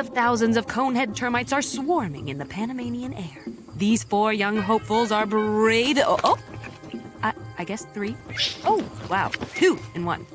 of thousands of conehead termites are swarming in the Panamanian air. These 4 young hopefuls are brave. I guess 3. Oh, wow, 2 in 1.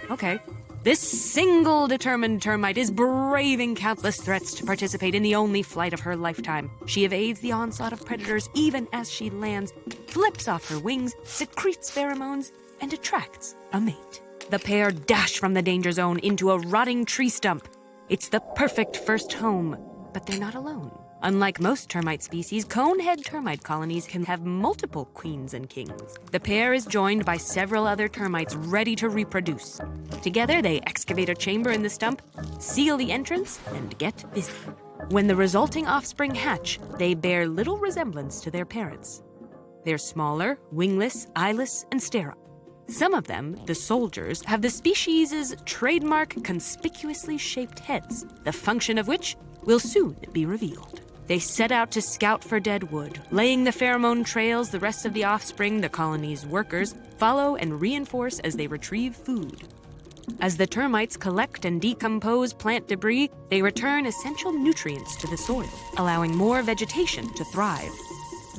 Okay. This single determined termite is braving countless threats to participate in the only flight of her lifetime. She evades the onslaught of predators even as she lands, flips off her wings, secretes pheromones, and attracts a mate. The pair dash from the danger zone into a rotting tree stump. It's the perfect first home, but they're not alone. Unlike most termite species, conehead termite colonies can have multiple queens and kings. The pair is joined by several other termites ready to reproduce. Together, they excavate a chamber in the stump, seal the entrance, and get busy. When the resulting offspring hatch, they bear little resemblance to their parents. They're smaller, wingless, eyeless, and sterile. Some of them, the soldiers, have the species' trademark conspicuously shaped heads, the function of which will soon be revealed. They set out to scout for dead wood, laying the pheromone trails the rest of the offspring, the colony's workers, follow and reinforce as they retrieve food. As the termites collect and decompose plant debris, they return essential nutrients to the soil, allowing more vegetation to thrive.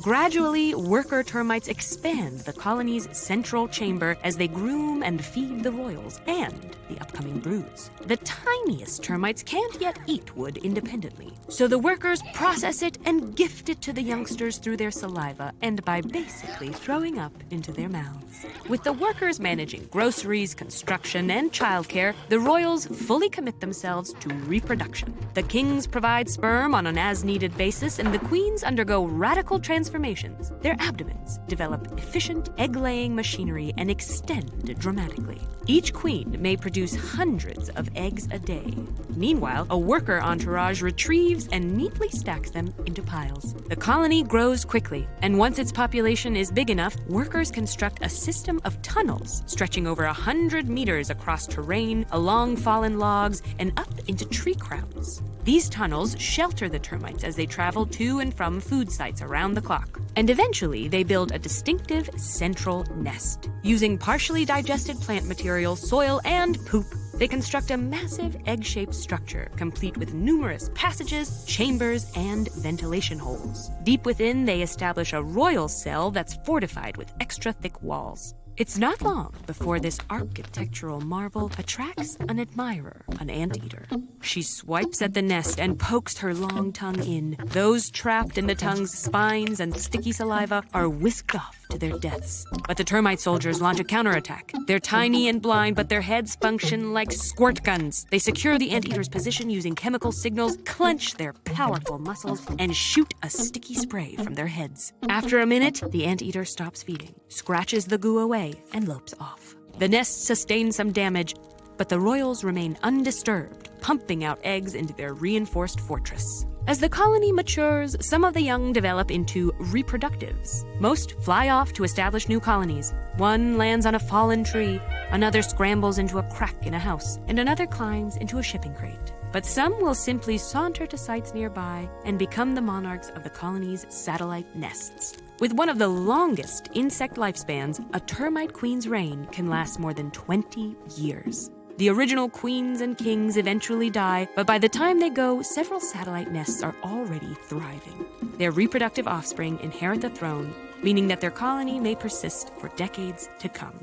Gradually, worker termites expand the colony's central chamber as they groom and feed the royals and the upcoming broods. The tiniest termites can't yet eat wood independently, so the workers process it and gift it to the youngsters through their saliva and by basically throwing up into their mouths. With the workers managing groceries, construction, and childcare, the royals fully commit themselves to reproduction. The kings provide sperm on an as-needed basis, and the queens undergo radical transformations. Their abdomens develop efficient egg-laying machinery and extend dramatically. Each queen may produce hundreds of eggs a day. Meanwhile, a worker entourage retrieves and neatly stacks them into piles. The colony grows quickly, and once its population is big enough, workers construct a system of tunnels stretching over 100 meters across terrain, along fallen logs, and up into tree crowns. These tunnels shelter the termites as they travel to and from food sites around the clock. And eventually, they build a distinctive central nest. Using partially digested plant material, soil, and poop, they construct a massive egg-shaped structure, complete with numerous passages, chambers, and ventilation holes. Deep within, they establish a royal cell that's fortified with extra thick walls. It's not long before this architectural marvel attracts an admirer, an anteater. She swipes at the nest and pokes her long tongue in. Those trapped in the tongue's spines and sticky saliva are whisked off to their deaths. But the termite soldiers launch a counterattack. They're tiny and blind, but their heads function like squirt guns. They secure the anteater's position using chemical signals, clench their powerful muscles, and shoot a sticky spray from their heads. After a minute, the anteater stops feeding, scratches the goo away, and lopes off. The nest sustains some damage, but the royals remain undisturbed, pumping out eggs into their reinforced fortress. As the colony matures, some of the young develop into reproductives. Most fly off to establish new colonies. One lands on a fallen tree, another scrambles into a crack in a house, and another climbs into a shipping crate. But some will simply saunter to sites nearby and become the monarchs of the colony's satellite nests. With one of the longest insect lifespans, a termite queen's reign can last more than 20 years. The original queens and kings eventually die, but by the time they go, several satellite nests are already thriving. Their reproductive offspring inherit the throne, meaning that their colony may persist for decades to come.